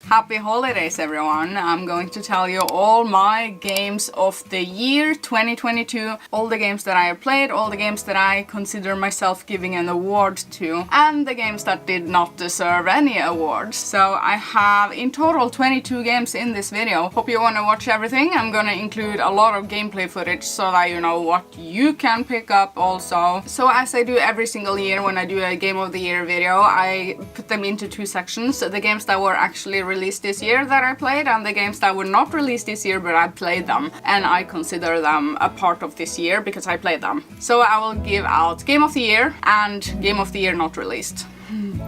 Happy holidays everyone! I'm going to tell you all my games of the year 2022, all the games that I have played, all the games that I consider myself giving an award to, and the games that did not deserve any awards. So I have in total 22 games in this video. Hope you want to watch everything. I'm gonna include a lot of gameplay footage so that you know what you can pick up also. So as I do every single year when I do a game of the year video, I put them into two sections. The games that were actually released this year that I played and the games that were not released this year but I played them, and I consider them a part of this year because I played them. So I will give out Game of the Year and Game of the Year not released.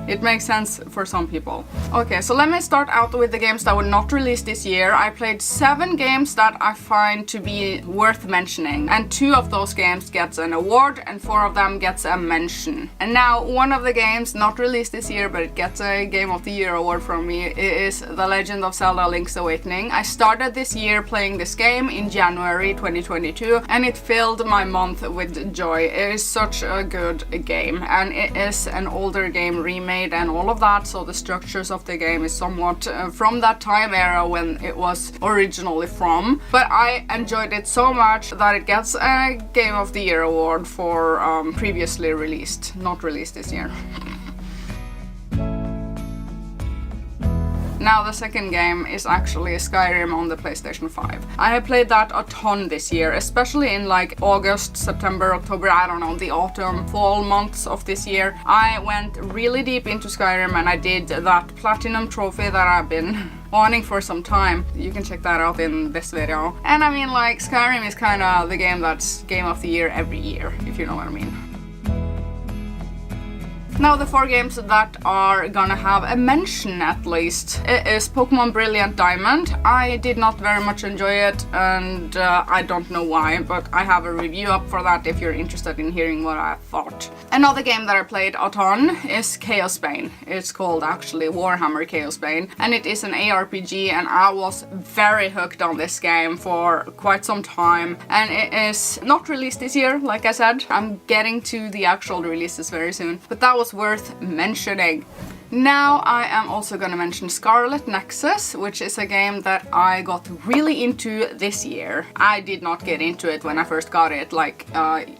It makes sense for some people. Okay, so let me start out with the games that were not released this year. I played 7 games that I find to be worth mentioning, and 2 of those games gets an award and 4 of them gets a mention. And now one of the games not released this year but it gets a Game of the Year award from me is The Legend of Zelda Link's Awakening. I started this year playing this game in January 2022 and it filled my month with joy. It is such a good game and it is an older game remade and all of that, so the structures of the game is somewhat from that time era when it was originally from, but I enjoyed it so much that it gets a Game of the Year award for previously released, not released this year. Now the second game is actually Skyrim on the PlayStation 5. I have played that a ton this year, especially in like August, September, October, I don't know, the autumn, fall months of this year. I went really deep into Skyrim and I did that platinum trophy that I've been wanting for some time. You can check that out in this video. And I mean, like, Skyrim is kind of the game that's Game of the Year every year, if you know what I mean. Now the 4 games that are gonna have a mention at least. It is Pokemon Brilliant Diamond. I did not very much enjoy it and I don't know why, but I have a review up for that if you're interested in hearing what I thought. Another game that I played a ton is Chaos Bane. It's called actually Warhammer Chaos Bane and it is an ARPG and I was very hooked on this game for quite some time, and it is not released this year, like I said. I'm getting to the actual releases very soon, but that was worth mentioning. Now I am also gonna mention Scarlet Nexus, which is a game that I got really into this year. I did not get into it when I first got it, like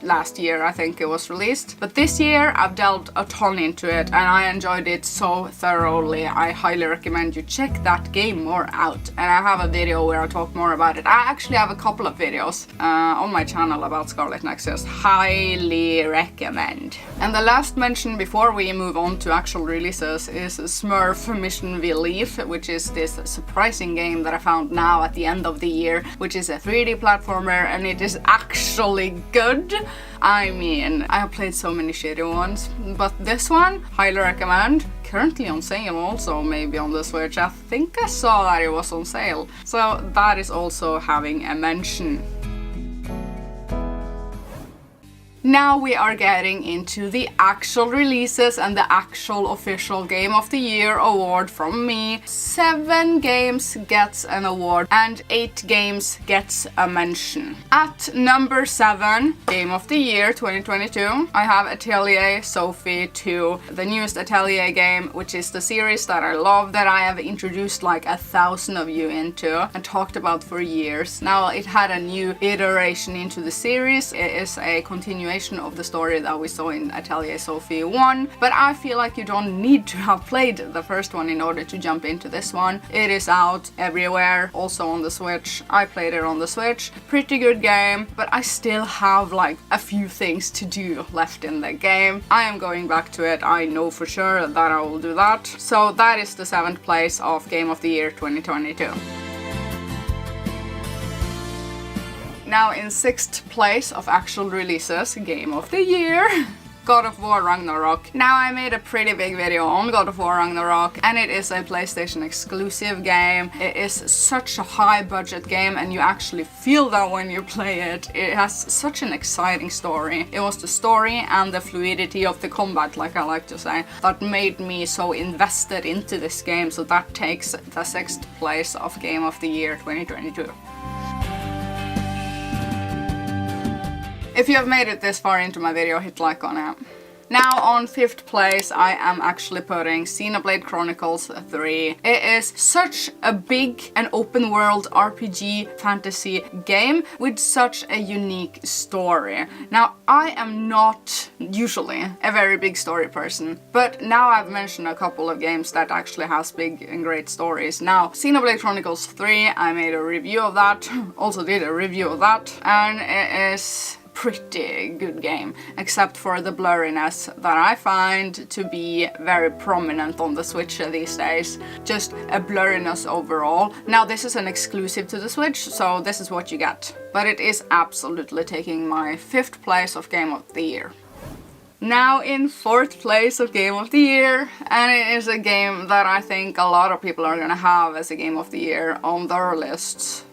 last year I think it was released. But this year I've delved a ton into it and I enjoyed it so thoroughly. I highly recommend you check that game more out. And I have a video where I talk more about it. I actually have a couple of videos on my channel about Scarlet Nexus. Highly recommend. And the last mention before we move on to actual releases is Smurf Mission Belief, which is this surprising game that I found now at the end of the year, which is a 3D platformer and it is actually good. I mean, I have played so many shitty ones, but this one, highly recommend. Currently on sale also, maybe on the Switch. I think I saw that it was on sale. So that is also having a mention. Now we are getting into the actual releases and the actual official Game of the Year award from me. 7 games gets an award and 8 games gets a mention. At number 7, Game of the Year 2022, I have Atelier Sophie 2, the newest Atelier game, which is the series that I love, that I have introduced like 1,000 of you into and talked about for years. Now it had a new iteration into the series. It is a continuation of the story that we saw in Atelier Sophie 1, but I feel like you don't need to have played the first one in order to jump into this one. It is out everywhere, also on the Switch. I played it on the Switch. Pretty good game, but I still have like a few things to do left in the game. I am going back to it. I know for sure that I will do that. So that is the 7th place of Game of the Year 2022. Now in 6th place of actual releases, Game of the Year, God of War Ragnarok. Now I made a pretty big video on God of War Ragnarok and it is a PlayStation exclusive game. It is such a high budget game and you actually feel that when you play it. It has such an exciting story. It was the story and the fluidity of the combat, like I like to say, that made me so invested into this game, so that takes the 6th place of Game of the Year 2022. If you have made it this far into my video, hit like on it. Now on 5th place, I am actually putting Xenoblade Chronicles 3. It is such a big and open world RPG fantasy game with such a unique story. Now, I am not usually a very big story person, but now I've mentioned a couple of games that actually has big and great stories. Now, Xenoblade Chronicles 3, I made a review of that, also did a review of that, and it is pretty good game, except for the blurriness that I find to be very prominent on the Switch these days. Just a blurriness overall. Now this is an exclusive to the Switch, so this is what you get. But it is absolutely taking my 5th place of Game of the Year. Now in 4th place of Game of the Year, and it is a game that I think a lot of people are gonna have as a Game of the Year on their lists.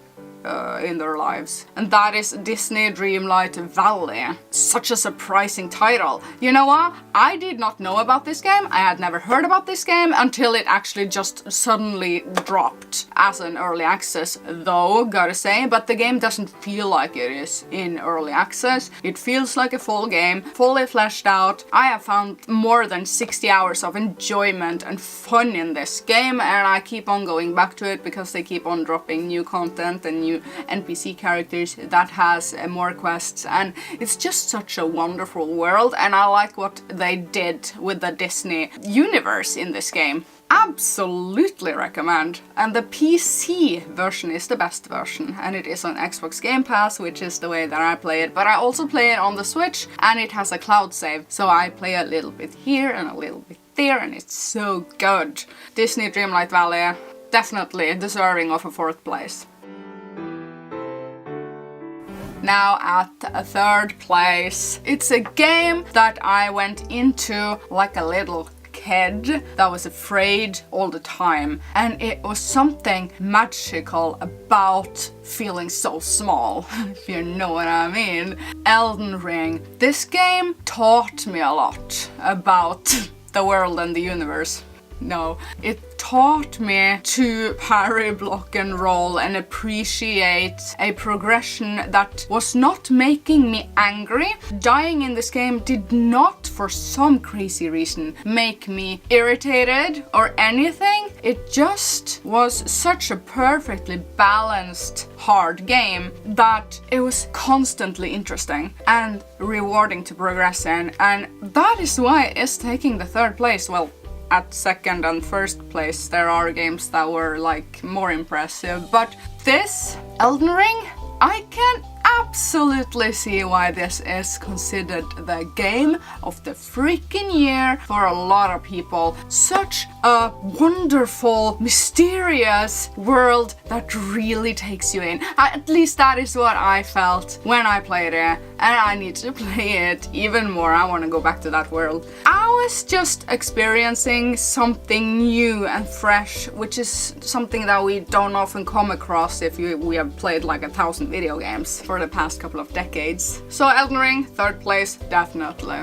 In their lives, and that is Disney Dreamlight Valley. Such a surprising title. You know what? I did not know about this game. I had never heard about this game until it actually just suddenly dropped as an early access, though, gotta say, but the game doesn't feel like it is in early access. It feels like a full game, fully fleshed out. I have found more than 60 hours of enjoyment and fun in this game, and I keep on going back to it because they keep on dropping new content and new NPC characters that has more quests, and it's just such a wonderful world, and I like what they did with the Disney universe in this game. Absolutely recommend. And the PC version is the best version, and it is on Xbox Game Pass, which is the way that I play it, but I also play it on the Switch, and it has a cloud save, so I play a little bit here and a little bit there, and it's so good. Disney Dreamlight Valley, definitely deserving of a 4th place. Now at a 3rd place, it's a game that I went into like a little kid that was afraid all the time, and it was something magical about feeling so small, if you know what I mean. Elden Ring. This game taught me a lot about the world and the universe. No, it taught me to parry, block and roll and appreciate a progression that was not making me angry. Dying in this game did not, for some crazy reason, make me irritated or anything. It just was such a perfectly balanced, hard game that it was constantly interesting and rewarding to progress in, and that is why it's taking the 3rd place. Well, at 2nd and 1st place there are games that were like more impressive, but this Elden Ring, I can absolutely see why this is considered the game of the freaking year for a lot of people. Such a wonderful, mysterious world that really takes you in. At least that is what I felt when I played it, and I need to play it even more. I want to go back to that world. I was just experiencing something new and fresh, which is something that we don't often come across if we have played like 1,000 video games for the past couple of decades. So Elden Ring, 3rd place, definitely.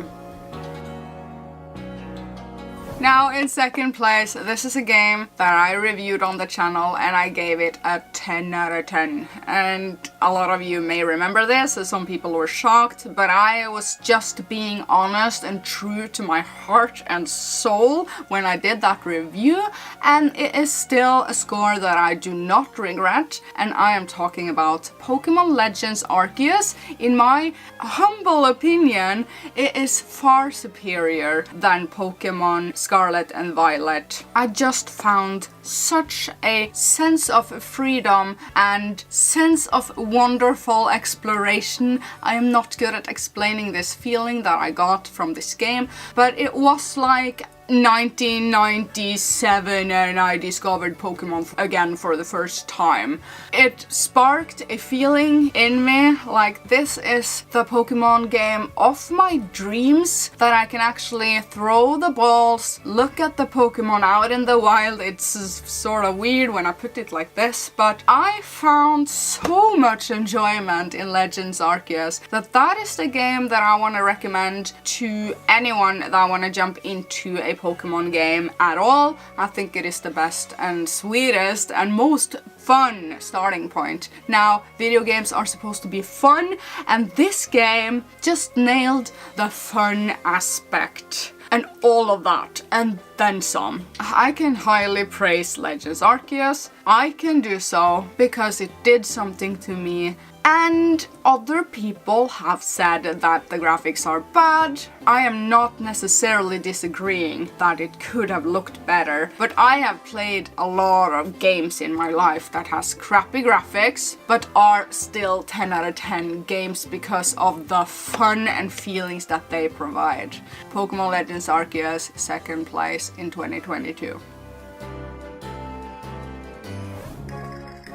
Now in 2nd place, this is a game that I reviewed on the channel and I gave it a 10 out of 10. And a lot of you may remember this, some people were shocked, but I was just being honest and true to my heart and soul when I did that review, and it is still a score that I do not regret, and I am talking about Pokemon Legends Arceus. In my humble opinion, it is far superior than Pokemon Scarlet and Violet. I just found such a sense of freedom and sense of wonderful exploration. I am not good at explaining this feeling that I got from this game, but it was like 1997 and I discovered Pokemon again for the first time. It sparked a feeling in me like this is the Pokemon game of my dreams, that I can actually throw the balls, look at the Pokemon out in the wild. It's sort of weird when I put it like this, but I found so much enjoyment in Legends Arceus that is the game that I want to recommend to anyone that want to jump into a a Pokemon game at all. I think it is the best and sweetest and most fun starting point. Now, video games are supposed to be fun, and this game just nailed the fun aspect. And all of that, and then some. I can highly praise Legends Arceus. I can do so because it did something to me, and other people have said that the graphics are bad. I am not necessarily disagreeing that it could have looked better, but I have played a lot of games in my life that has crappy graphics, but are still 10 out of 10 games because of the fun and feelings that they provide. Pokemon Legends Arceus, second place in 2022.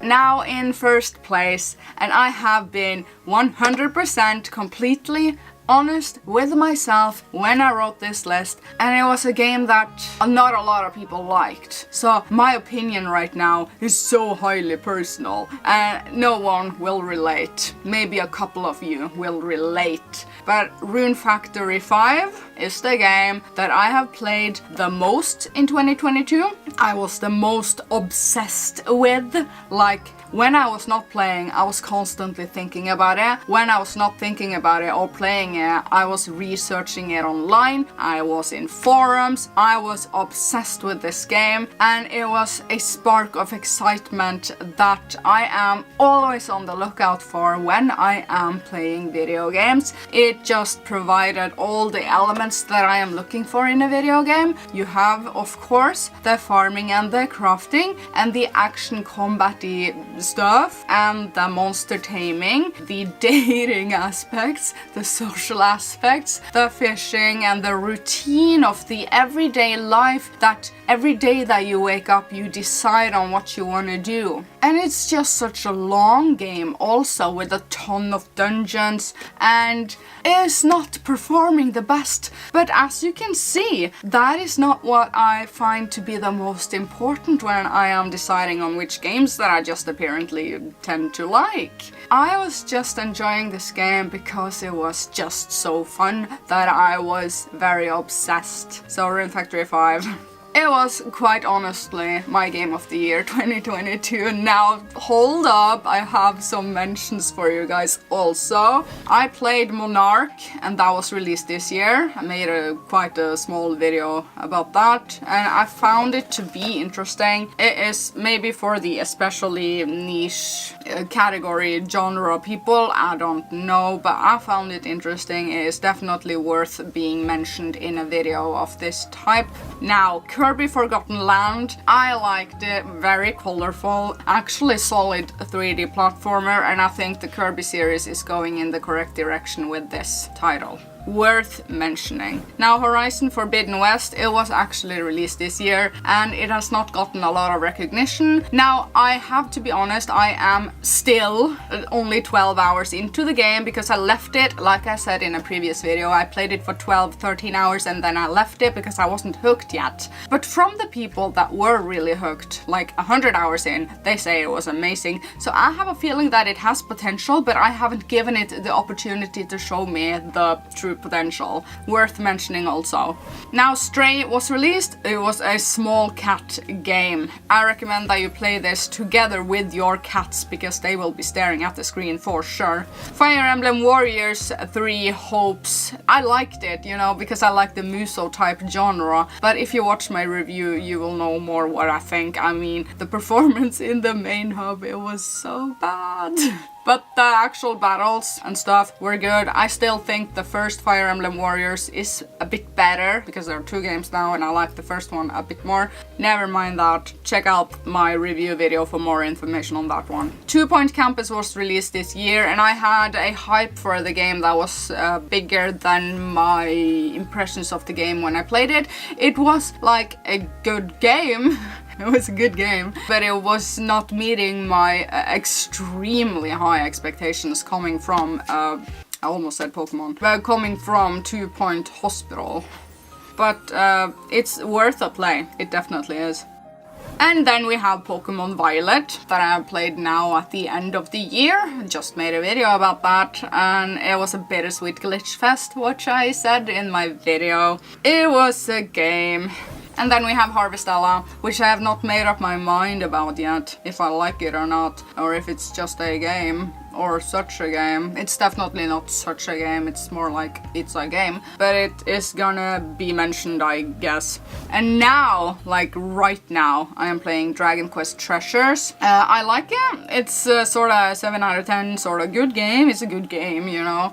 Now in first place, and I have been 100% completely honest with myself when I wrote this list, and it was a game that not a lot of people liked. So my opinion right now is so highly personal, and no one will relate. Maybe a couple of you will relate. But Rune Factory 5 is the game that I have played the most in 2022. I was the most obsessed with. Like, when I was not playing, I was constantly thinking about it. When I was not thinking about it or playing it, I was researching it online. I was in forums. I was obsessed with this game, and it was a spark of excitement that I am always on the lookout for when I am playing video games. It just provided all the elements that I am looking for in a video game. You have, of course, the farming and the crafting and the action combat-y stuff and the monster taming, the dating aspects, the social aspects, the fishing and the routine of the everyday life that every day that you wake up you decide on what you want to do. And it's just such a long game also, with a ton of dungeons, and is not performing the best. But as you can see, that is not what I find to be the most important when I am deciding on which games that I just apparently tend to like. I was just enjoying this game because it was just so fun that I was very obsessed. So Rune Factory 5. It was quite honestly my game of the year 2022. Now hold up, I have some mentions for you guys also. I played Monarch, and that was released this year. I made quite a small video about that, and I found it to be interesting. It is maybe for the especially niche category genre people, I don't know, but I found it interesting. It is definitely worth being mentioned in a video of this type. Now, Kirby Forgotten Land, I liked it, very colorful, actually solid 3D platformer, and I think the Kirby series is going in the correct direction with this title. Worth mentioning. Now, Horizon Forbidden West, it was actually released this year and it has not gotten a lot of recognition. Now, I have to be honest, I am still only 12 hours into the game because I left it, like I said in a previous video, I played it for 12-13 hours and then I left it because I wasn't hooked yet. But from the people that were really hooked, like 100 hours in, they say it was amazing. So I have a feeling that it has potential, but I haven't given it the opportunity to show me the true potential. Worth mentioning also. Now, Stray was released. It was a small cat game. I recommend that you play this together with your cats because they will be staring at the screen for sure. Fire Emblem Warriors 3 Hopes. I liked it, you know, because I like the Muso type genre, but if you watch my review you will know more what I think. I mean, the performance in the main hub, it was so bad. But the actual battles and stuff were good. I still think the first Fire Emblem Warriors is a bit better because there are 2 games now and I like the first one a bit more. Never mind that. Check out my review video for more information on that one. 2 Point Campus was released this year and I had a hype for the game that was bigger than my impressions of the game when I played it. It was like a good game. It was a good game, but it was not meeting my extremely high expectations coming from, I almost said Pokemon, but coming from 2 Point Hospital. But it's worth a play, it definitely is. And then we have Pokemon Violet that I have played now at the end of the year. Just made a video about that, and it was a bittersweet glitch fest, which I said in my video. It was a game. And then we have Harvestella, which I have not made up my mind about yet, if I like it or not, or if it's just a game. Or such a game. It's definitely not such a game, it's more like it's a game. But it is gonna be mentioned, I guess. And now, like right now, I am playing Dragon Quest Treasures. I like it. It's sort of 7 out of 10, sort of good game. It's a good game, you know.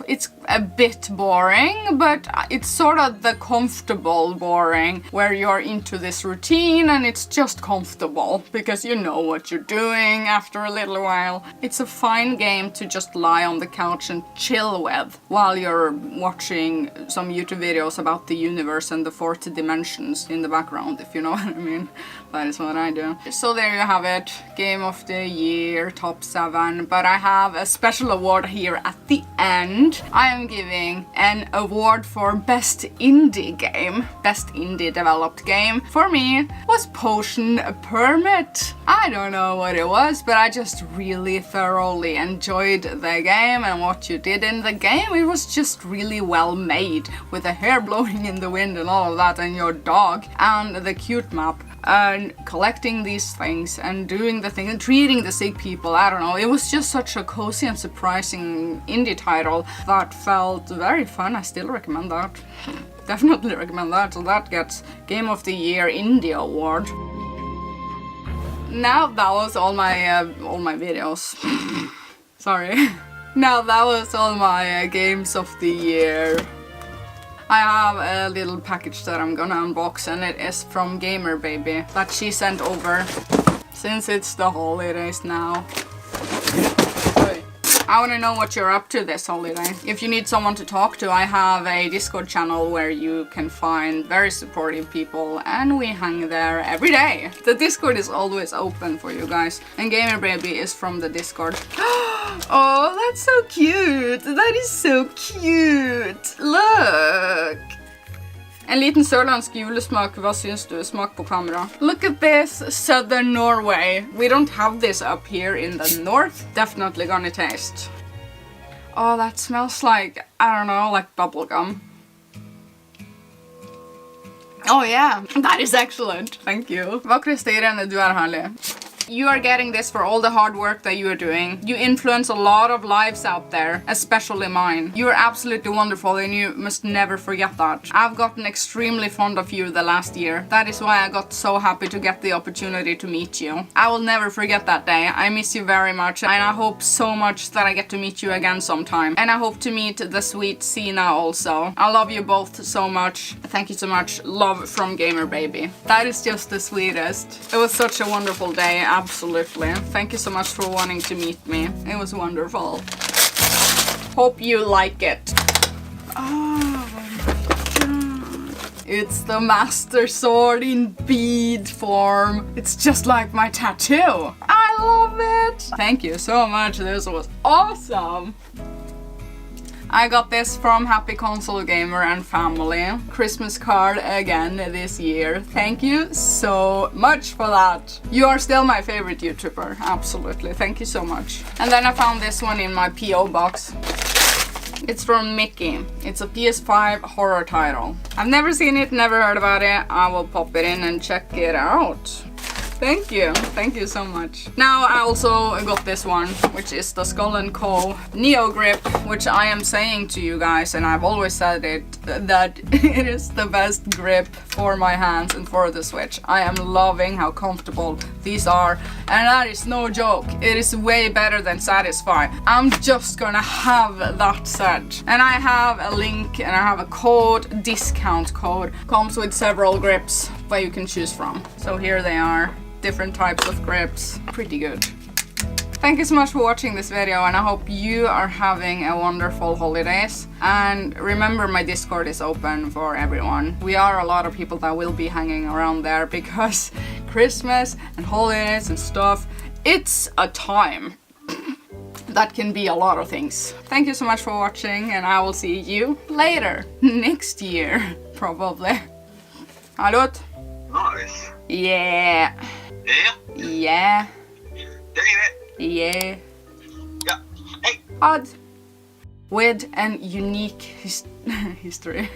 It's a bit boring, but it's sort of the comfortable boring, where you're into this routine and it's just comfortable because you know what you're doing after a little while. It's a fine game to just lie on the couch and chill with while you're watching some YouTube videos about the universe and the fourth dimensions in the background, if you know what I mean. That is what I do. So there you have it. Game of the year, top 7. But I have a special award here at the end. I am giving an award for best indie game. Best indie developed game for me was Potion Permit. I don't know what it was, but I just really thoroughly enjoyed the game and what you did in the game. It was just really well made, with the hair blowing in the wind and all of that, and your dog, and the cute map, and collecting these things and doing the thing and treating the sick people. I don't know, it was just such a cozy and surprising indie title that felt very fun. I still recommend that. Definitely recommend that. So that gets Game of the Year Indie Award. Now that was all my videos. Sorry. Now that was all my games of the year. I have a little package that I'm gonna unbox, and it is from Gamer Baby that she sent over since it's the holidays now. I want to know what you're up to this holiday. If you need someone to talk to, I have a Discord channel where you can find very supportive people, and we hang there every day. The Discord is always open for you guys, and Gamer Baby is from the Discord. Oh, that's so cute! That is so cute! Look! En liten sørlandsk julesmak, hva syns du? Smak på kamera. Look at this, Southern Norway. We don't have this up here in the north. Definitely gonna taste. Oh, that smells like, I don't know, like bubblegum. Oh yeah, that is excellent. Thank you. Vakreste Irene, du herlig. You are getting this for all the hard work that you are doing. You influence a lot of lives out there, especially mine. You are absolutely wonderful, and you must never forget that. I've gotten extremely fond of you the last year. That is why I got so happy to get the opportunity to meet you. I will never forget that day. I miss you very much, and I hope so much that I get to meet you again sometime. And I hope to meet the sweet Sina also. I love you both so much. Thank you so much. Love from Gamer Baby. That is just the sweetest. It was such a wonderful day. Absolutely. Thank you so much for wanting to meet me. It was wonderful. Hope you like it. Oh my god. It's the Master Sword in bead form. It's just like my tattoo. I love it. Thank you so much. This was awesome. I got this from Happy Console Gamer and Family. Christmas card again this year. Thank you so much for that. You are still my favorite YouTuber. Absolutely. Thank you so much. And then I found this one in my PO box. It's from Mickey. It's a PS5 horror title. I've never seen it, never heard about it. I will pop it in and check it out. Thank you so much. Now I also got this one, which is the Skull & Co. Neo Grip, which I am saying to you guys, and I've always said it, that it is the best grip for my hands and for the Switch. I am loving how comfortable these are, and that is no joke. It is way better than Satisfy. I'm just gonna have that set. And I have a link and I have a code, discount code. Comes with several grips that you can choose from. So here they are. Different types of grips. Pretty good. Thank you so much for watching this video, and I hope you are having a wonderful holidays. And remember, my Discord is open for everyone. We are a lot of people that will be hanging around there because Christmas and holidays and stuff, it's a time that can be a lot of things. Thank you so much for watching, and I will see you later. Next year, probably. Hallå? Nice. Yeah. Yeah. Yeah. David. Yeah. Yeah. Hey. Odd. With an unique history.